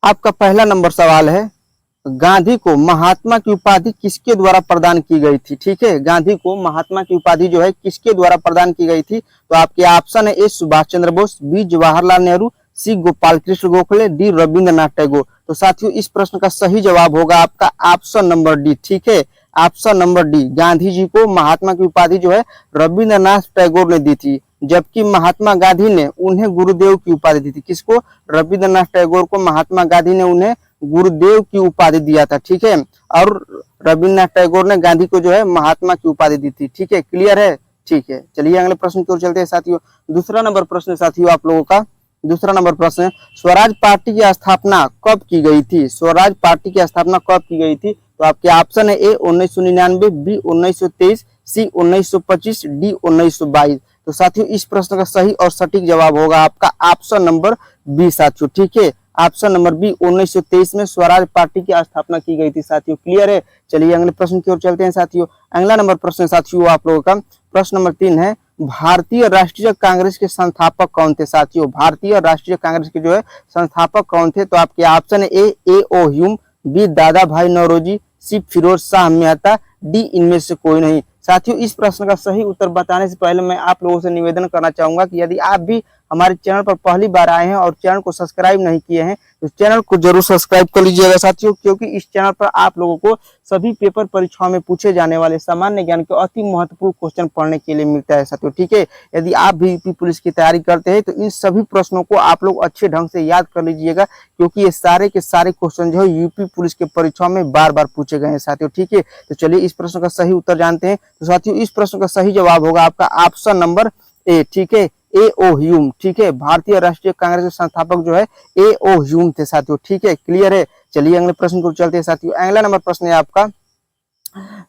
आपका पहला नंबर सवाल है, गांधी को महात्मा की उपाधि किसके द्वारा प्रदान की गई थी। ठीक है, गांधी को महात्मा की उपाधि जो है किसके द्वारा प्रदान की गई थी। तो आपके ऑप्शन है ए सुभाष चंद्र बोस, बी जवाहरलाल नेहरू, सी गोपाल कृष्ण गोखले, डी रविंद्रनाथ टैगोर। तो साथियों इस प्रश्न का सही जवाब होगा आपका ऑप्शन नंबर डी। ठीक है, option number D, Gandhi ji को महात्मा की उपाधि जो है रविंद्रनाथ टैगोर ने दी थी, जबकि महात्मा गांधी ने उन्हें गुरुदेव की उपाधि दी थी। किसको? रविंद्रनाथ टैगोर को महात्मा गांधी ने उन्हें गुरुदेव की उपाधि दिया था। ठीक है, और रविंद्रनाथ टैगोर ने गांधी को जो है महात्मा की उपाधि दी थी। ठीक है, क्लियर है। ठीक है, चलिए अगले प्रश्न की ओर चलते हैं साथियों। दूसरा नंबर प्रश्न साथियों आप लोगों का, दूसरा नंबर प्रश्न है, स्वराज पार्टी की स्थापना कब की गई थी। स्वराज पार्टी की स्थापना कब की गई थी। तो आपके ऑप्शन है ए 1999, बी 1923, सी 1925, डी 1922। तो साथियों इस प्रश्न का सही और सटीक जवाब होगा आपका ऑप्शन नंबर बी साथियों। ठीक है, ऑप्शन नंबर बी 1923 में स्वराज पार्टी की स्थापना की गई थी साथियों। क्लियर है। चलिए अगले प्रश्न की ओर चलते हैं साथियों। अगला नंबर प्रश्न साथियों आप लोगों का, प्रश्न नंबर 3 है, भारतीय राष्ट्रीय कांग्रेस के संस्थापक कौन थे साथियों। भारतीय राष्ट्रीय कांग्रेस के जो है संस्थापक कौन थे। तो आपके ऑप्शन है ए ओ ह्यूम, बी दादा भाई नौरोजी, सी फिरोज शाह मेहता, डी इनमें से कोई नहीं। साथियों इस प्रश्न का सही उत्तर बताने से पहले मैं आप लोगों से निवेदन करना चाहूंगा कि यदि आप भी हमारे चैनल पर पहली बार आए हैं और चैनल को सब्सक्राइब नहीं किए हैं तो चैनल को जरूर सब्सक्राइब कर लीजिएगा साथियों, क्योंकि इस चैनल पर आप लोगों को सभी पेपर परीक्षाओं में पूछे जाने वाले सामान्य ज्ञान के अति महत्वपूर्ण क्वेश्चन पढ़ने के लिए मिलता है साथियों। ठीक है, यदि आप भी यूपी पुलिस की तैयारी करते हैं तो इन सभी प्रश्नों को आप लोग अच्छे ढंग से याद कर लीजिएगा, क्योंकि ये सारे के सारे क्वेश्चन जो है यूपी पुलिस के परीक्षाओं में बार बार पूछे गए हैं साथियों। ठीक है, तो चलिए इस प्रश्न का सही उत्तर जानते हैं। तो साथियों इस प्रश्न का सही जवाब होगा आपका ऑप्शन नंबर ए। ठीक है, ए ओ ह्यूम। ठीक है, भारतीय राष्ट्रीय कांग्रेस के संस्थापक जो है ए ओ ह्यूम थे साथियों। ठीक है, क्लियर है। चलिए अगले प्रश्न को चलते हैं साथियों। अगला नंबर प्रश्न है आपका,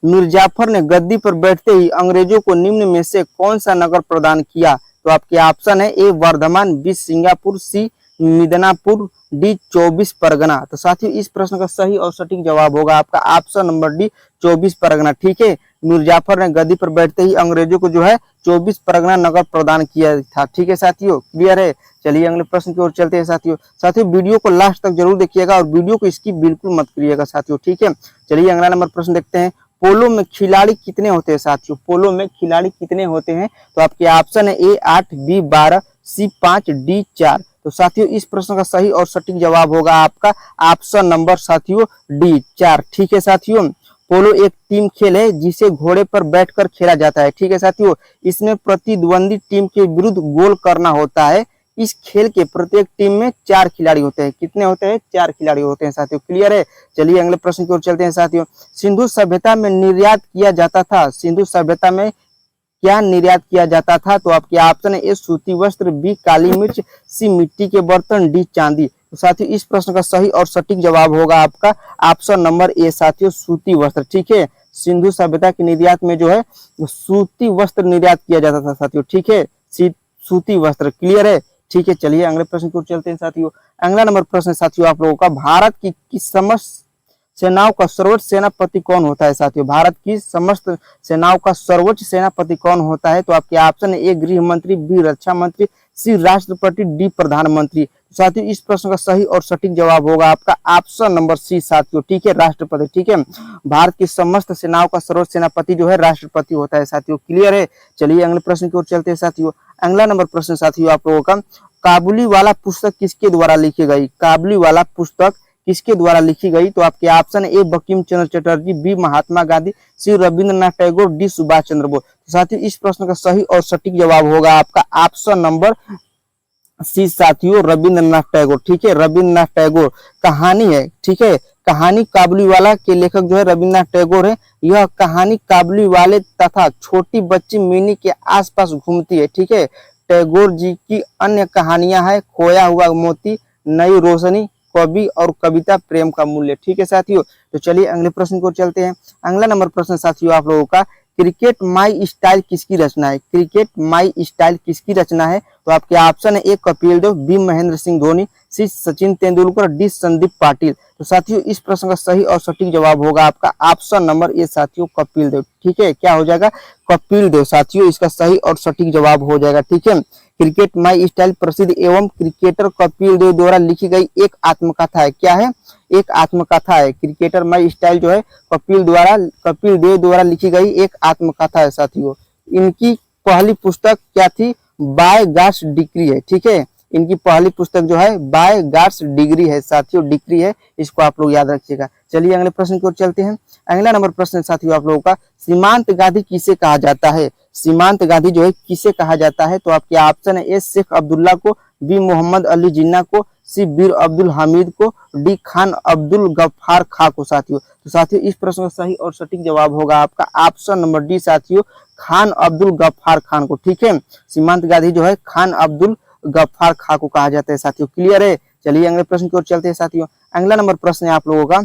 मिर्जाफर ने गद्दी पर बैठते ही अंग्रेजों को निम्न में से कौन सा नगर प्रदान किया। तो आपके ऑप्शन है ए वर्धमान, बी सिंगापुर, सी मिदनापुर, डी 24 परगना। तो साथियों इस प्रश्न का सही और सटीक जवाब होगा आपका ऑप्शन नंबर डी 24 परगना। ठीक है, मिर्जाफर ने गद्दी पर बैठते ही अंग्रेजों को जो है 24 परगना नगर प्रदान किया था। ठीक है साथियों, क्लियर है। चलिए अगले प्रश्न की ओर चलते हैं साथियों। साथियों वीडियो को लास्ट तक जरूर देखिएगा और वीडियो को स्किप बिल्कुल मत करिएगा साथियों। ठीक है, चलिए अगला नंबर प्रश्न देखते हैं, पोलो में खिलाड़ी कितने होते हैं साथियों। पोलो में खिलाड़ी कितने होते हैं। तो आपके ऑप्शन है ए 8, बी 12, सी 5, डी 4। तो साथियों इस प्रश्न का सही और सटीक जवाब होगा आपका ऑप्शन नंबर साथियों डी 4। ठीक है साथियों, पोलो एक टीम खेल है जिसे घोड़े पर बैठकर खेला जाता है। ठीक है साथियों, इसमें प्रतिद्वंदी टीम के विरुद्ध गोल करना होता है। इस खेल के प्रत्येक टीम में 4 खिलाड़ी होते हैं। कितने होते हैं? 4 खिलाड़ी होते हैं साथियों। क्लियर है। चलिए अगले प्रश्न की ओर चलते हैं साथियों। सिंधु सभ्यता में निर्यात किया जाता था, सिंधु सभ्यता में क्या निर्यात किया जाता था। तो आपके ऑप्शन है ए सूती वस्त्र, बी काली मिर्च, सी मिट्टी के बर्तन, डी चांदी। तो साथियों इस प्रश्न का सही और सटीक जवाब होगा आपका ऑप्शन नंबर ए साथियों सूती वस्त्र। ठीक है, सिंधु सभ्यता के निर्यात में जो है सूती वस्त्र निर्यात किया जाता था साथियों। ठीक है, सूती वस्त्र। क्लियर है। ठीक है, चलिए अगले प्रश्न की ओर चलते हैं साथियों। अगला नंबर प्रश्न साथियों आप लोगों का, भारत की किस समस्त सेनाओं का सर्वोच्च सेनापति कौन होता है साथियों। भारत की समस्त सेनाओं का सर्वोच्च सेनापति कौन होता है। तो आपके ऑप्शन है ए गृह मंत्री, बी रक्षा मंत्री, सी राष्ट्रपति, डी प्रधानमंत्री। साथियों इस प्रश्न का सही और सटीक जवाब होगा आपका ऑप्शन नंबर सी साथियों। ठीक है, राष्ट्रपति। ठीक है, भारत की समस्त सेनाओं का सर्वोच्च सेनापति जो है राष्ट्रपति होता है साथियों। क्लियर है। चलिए अगले प्रश्न की ओर चलते हैं साथियों। अगला नंबर प्रश्न साथियों आप लोगों का, काबुलीवाला पुस्तक किसके द्वारा लिखी गई। काबुलीवाला पुस्तक किसके द्वारा लिखी गई। तो आपके option A Bankim Chandra Chatterjee, B Mahatma Gandhi, C Rabindranath Tagore, D Subhash Chandra Bose. साथियों इस प्रश्न का सही और सटीक जवाब होगा आपका ऑप्शन नंबर सी साथियों रविंद्रनाथ टैगोर। ठीक है, रविंद्रनाथ टैगोर कहानी है। ठीक है, कहानी काबुलीवाला के लेखक जो है रविंद्रनाथ टैगोर है। यह कहानी काबुलीवाले तथा छोटी बच्ची मिनी के आसपास घूमती है। ठीक है, टैगोर जी की अन्य कहानियां हैं खोया हुआ मोती, नई रोशनी, कवि और कविता, प्रेम का मूल्य। ठीक है साथियों, तो चलिए अगले प्रश्न को चलते हैं। अगला नंबर प्रश्न साथियों आप लोगों का, क्रिकेट माई स्टाइल किसकी रचना है। क्रिकेट माई स्टाइल किसकी रचना है। तो आपके ऑप्शन है ए कपिल देव, बी महेंद्र सिंह धोनी, सी सचिन तेंदुलकर, डी संदीप पाटिल। तो साथियों इस प्रश्न का सही और सटीक जवाब होगा आपका ऑप्शन नंबर ए साथियों कपिल देव। ठीक है, क्या हो जाएगा? कपिल देव साथियों इसका सही और सटीक जवाब हो जाएगा। ठीक है, क्रिकेट माई स्टाइल प्रसिद्ध एवं क्रिकेटर कपिल देव द्वारा लिखी गई एक आत्मकथा है। क्या है? एक आत्मकथा है। क्रिकेटर माई स्टाइल जो है कपिल देव द्वारा लिखी गई एक आत्मकथा है साथियों। इनकी पहली पुस्तक क्या थी? बाय गॉड्स डिक्री है। ठीक है, इनकी पहली पुस्तक जो है बाय गॉड्स डिग्री है साथियों, डिक्री है, इसको आप लोग याद रखिएगा। चलिए अगले प्रश्न की ओर चलते हैं। अगला नंबर प्रश्न साथियों आप लोगों का, सीमांत गांधी किसे कहा जाता है? सीमांत गांधी जो है किसे कहा जाता है? तो आपके ऑप्शन है ए शेख अब्दुल्ला को, बी मोहम्मद अली जिन्ना को, सी बीर अब्दुल हामिद को, डी खान अब्दुल गफ्फार खां को साथियों। तो साथियों इस प्रश्न का सही और सटीक जवाब होगा आपका ऑप्शन नंबर डी साथियों, खान अब्दुल गफ्फार खान को। ठीक है, सीमांत गांधी जो है खान अब्दुल गफ्फार खां को कहा जाता है साथियों। क्लियर है? चलिए अगले प्रश्न की ओर चलते हैं साथियों। अगला नंबर प्रश्न है आप लोगों का,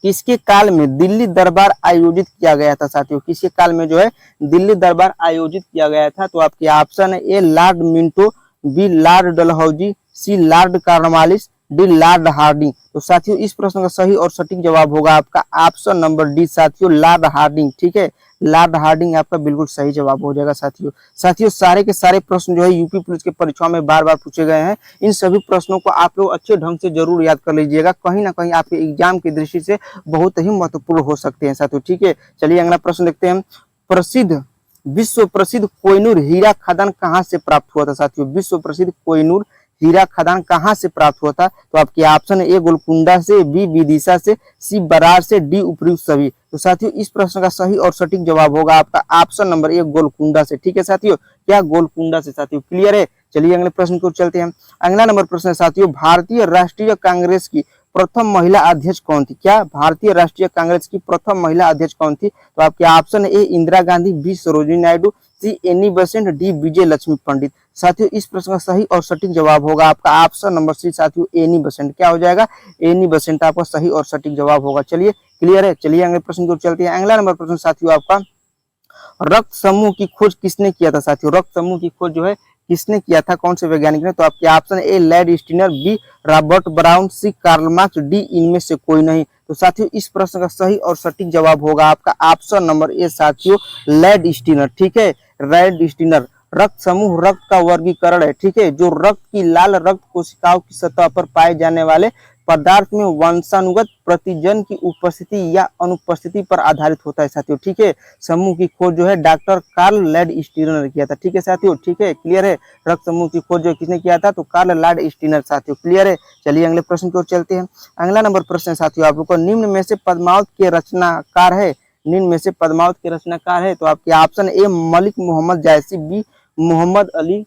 किसके काल में दिल्ली दरबार आयोजित किया गया था साथियों? किसके काल में जो है दिल्ली दरबार आयोजित किया गया था? तो आपके ऑप्शन है A Lord Minto, B Lord Dalhousie, C Lord Cornwallis, D Lord Hardinge. तो साथियों इस प्रश्न का सही और सटीक जवाब होगा आपका ऑप्शन नंबर डी साथियों, लॉर्ड हार्डिंग। ठीक है, लॉर्ड हार्डिंग आपका बिल्कुल सही जवाब हो जाएगा साथियों। साथियों सारे के सारे प्रश्न जो है यूपी पुलिस के परीक्षाओं में बार बार पूछे गए हैं। इन सभी प्रश्नों को आप लोग अच्छे ढंग से जरूर याद कर लीजिएगा, कहीं ना कहीं आपके एग्जाम की दृष्टि से बहुत ही महत्वपूर्ण हो सकते हैं साथियों। ठीक है, चलिए अगला प्रश्न देखते हैं। विश्व प्रसिद्ध कोहिनूर हीरा खदान कहाँ से प्राप्त हुआ था साथियों? विश्व प्रसिद्ध कोहिनूर हीरा खदान कहाँ से प्राप्त हुआ था? तो आपके ऑप्शन है ए गोलकुंडा से, बी विदिशा से, सी बरार से, डी उपयुक्त सभी। तो साथियों इस प्रश्न का सही और सटीक जवाब होगा आपका ऑप्शन नंबर ए गोलकुंडा से। ठीक है साथियों, क्या गोलकुंडा से साथियों? क्लियर है? चलिए अगले प्रश्न को चलते हैं। अगला नंबर प्रश्न है साथियों, भारतीय राष्ट्रीय कांग्रेस की प्रथम महिला अध्यक्ष कौन थी? क्या भारतीय राष्ट्रीय कांग्रेस की प्रथम महिला अध्यक्ष कौन थी? तो आपके ऑप्शन है A Indira Gandhi, B Sarojini Naidu, C Annie Besant, D Vijaya Lakshmi Pandit. साथियों इस प्रश्न का सही और सटीक जवाब होगा आपका ऑप्शन नंबर सी साथियों, एनी बेसेंट। क्या हो जाएगा? एनी बेसेंट आपका सही और सटीक जवाब होगा। चलिए क्लियर है? चलिए अगले प्रश्न को चलते हैं। अगला नंबर प्रश्न साथियों आपका, रक्त समूह की खोज किसने किया था साथियों? रक्त समूह की खोज जो है किसने किया था, कौन से वैज्ञानिक ने? तो आपके option A Lad Steiner, B Robert Brown, C Karl Marx, D इनमें से कोई नहीं। तो साथियों इस प्रश्न का सही और सटीक जवाब होगा आपका ऑप्शन नंबर ए साथियों, लैड स्टीनर। ठीक है, लैड स्टीनर। रक्त समूह रक्त का वर्गीकरण है। ठीक है, जो रक्त की लाल रक्त कोशिकाओं की सतह पर पाए जाने वाले पदार्थ में वंशानुगत प्रतिजन की उपस्थिति या अनुपस्थिति पर आधारित होता है साथियों। ठीक है, समूह की खोज जो है डॉक्टर कार्ल लैड स्टीनर ने किया था। ठीक है साथियों, ठीक है, क्लियर है? रक्त समूह की खोज जो किसने किया था? तो कार्ल लैड स्टीनर साथियों। क्लियर है? चलिए अगले प्रश्न की ओर चलते हैं। अगला नंबर प्रश्न है साथियों आप लोग को, निम्न में से पद्मावत के रचनाकार है? निम्न में से पद्मावत के रचनाकार है? तो आपके option A Malik Mohammad Jayasi, B Mohammad Ali,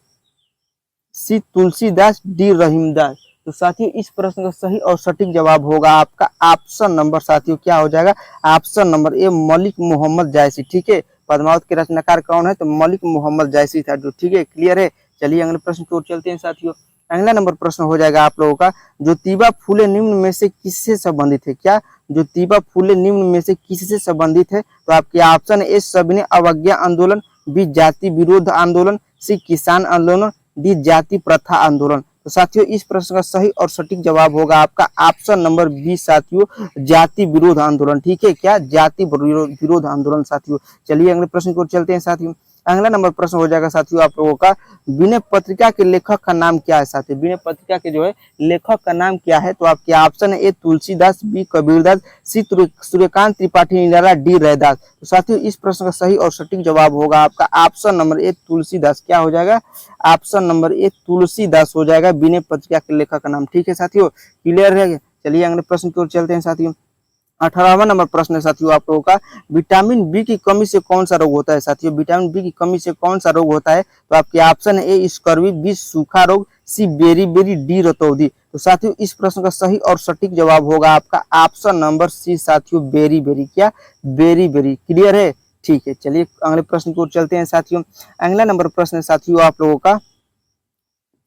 C Tulsidas, D Rahimdas. तो साथियों इस प्रश्न का सही और सटीक जवाब होगा आपका ऑप्शन नंबर साथियों, क्या हो जाएगा? Option number A Malik Mohammad Jayasi. ठीक है, पद्मावत के रचनाकार कौन है? तो मलिक मोहम्मद जायसी था जो। ठीक है, क्लियर है? चलिए अगले प्रश्न की ओर चलते हैं साथियों। अगला नंबर प्रश्न हो जाएगा आप लोगों का, ज्योतिबा फूले निम्न में से किससे संबंधित है? क्या ज्योतिबा फूले निम्न में से किससे संबंधित है? तो आपके ऑप्शन ए सविनय अवज्ञा आंदोलन, बी जाति विरोध आंदोलन, सी किसान आंदोलन, डी जाति प्रथा आंदोलन। तो साथियों इस प्रश्न का सही और सटीक जवाब होगा आपका ऑप्शन नंबर बी साथियों, जाति विरोध आंदोलन। ठीक है, क्या? जाति विरोध आंदोलन साथियों। चलिए अगले प्रश्न की ओर चलते हैं साथियों। अगला नंबर प्रश्न हो जाएगा साथियों आप लोगों का, विनय पत्रिका के लेखक का नाम क्या है साथियों? विनय पत्रिका के जो है लेखक का नाम क्या है? तो आपके ऑप्शन है ए तुलसीदास, बी कबीरदास, सी सूर्यकांत त्रिपाठी निराला, डी रैदास। तो साथियों इस प्रश्न का सही और सटीक जवाब होगा आपका ऑप्शन नंबर ए तुलसीदास। क्या हो जाएगा? ऑप्शन नंबर ए तुलसीदास हो जाएगा विनय पत्रिका के लेखक का नाम। ठीक है साथियों, क्लियर है? चलिए अगले प्रश्न की ओर चलते हैं साथियों। 18वां नंबर प्रश्न है साथियों आप लोगों का, विटामिन बी की कमी से कौन सा रोग होता है साथियों? विटामिन बी की कमी से कौन सा रोग होता है? तो आपके ऑप्शन है ए स्कर्वी, बी सूखा रोग, सी बेरी, डी रतौंधी। तो साथियों इस प्रश्न का सही और सटीक जवाब होगा आपका ऑप्शन नंबर सी साथियों, बेरी। क्या? बेरी। क्लियर है? ठीक है, चलिए अगले प्रश्न की ओर चलते हैं साथियों। अगला नंबर प्रश्न है साथियों आप लोगों का,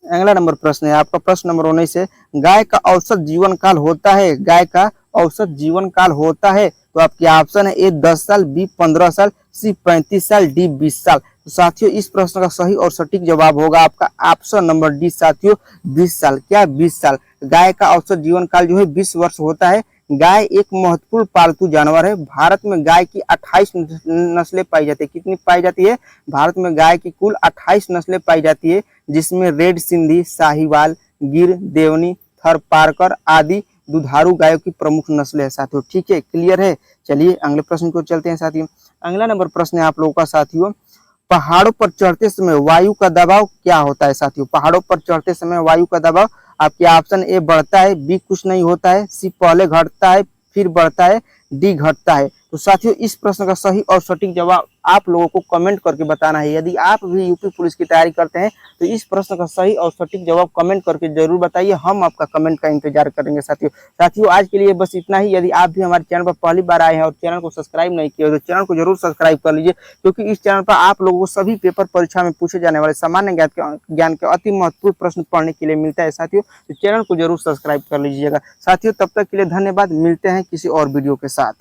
अगला नंबर प्रश्न है आपका प्रश्न नंबर 19 है, गाय का औसत जीवन काल होता है? गाय का औसत जीवन काल होता है? तो आपके ऑप्शन है ए 10 साल, बी 15 साल, सी 35 साल, डी 20 साल। तो साथियों इस प्रश्न का सही और सटीक जवाब होगा आपका ऑप्शन नंबर डी साथियों, 20 साल। क्या? 20 साल। गाय का औसत जीवन काल जो है 20 वर्ष होता है। गाय एक महत्वपूर्ण पालतू जानवर है। भारत में गाय की 28 नस्लें पाई जाती है। कितनी पाई जाती है? भारत में गाय की कुल 28 नस्लें पाई जाती है, जिसमें रेड सिंधी, साहिवाल, गिर, देवनी, थरपारकर आदि दुधारू गायों की प्रमुख नस्लें है साथियों। ठीक है, क्लियर है। चलिए अगले प्रश्न को चलते हैं साथियों। अगला नंबर प्रश्न है आप लोगों का साथियों, पहाड़ों पर चढ़ते समय वायु का दबाव क्या होता है साथियों? पहाड़ों पर चढ़ते समय वायु का दबाव आपके ऑप्शन ए बढ़ता है, बी कुछ नहीं होता है, सी पहले घटता है फिर बढ़ता है, डी घटता है। तो साथियों इस प्रश्न का सही और सटीक जवाब आप लोगों को कमेंट करके बताना है। यदि आप भी यूपी पुलिस की तैयारी करते हैं तो इस प्रश्न का सही और सटीक जवाब कमेंट करके जरूर बताइए, हम आपका कमेंट का इंतजार करेंगे साथियों आज के लिए बस इतना ही। यदि आप भी हमारे चैनल पर पहली बार आए हैं और चैनल को सब्सक्राइब नहीं किया तो चैनल को जरूर सब्सक्राइब कर लीजिए, क्योंकि इस चैनल पर आप लोगों को सभी पेपर परीक्षा में पूछे जाने वाले सामान्य ज्ञान के अति महत्वपूर्ण प्रश्न पढ़ने के लिए मिलता है साथियों। तो चैनल को जरूर सब्सक्राइब कर लीजिएगा साथियों। तब तक के लिए धन्यवाद, मिलते हैं किसी और वीडियो के साथ।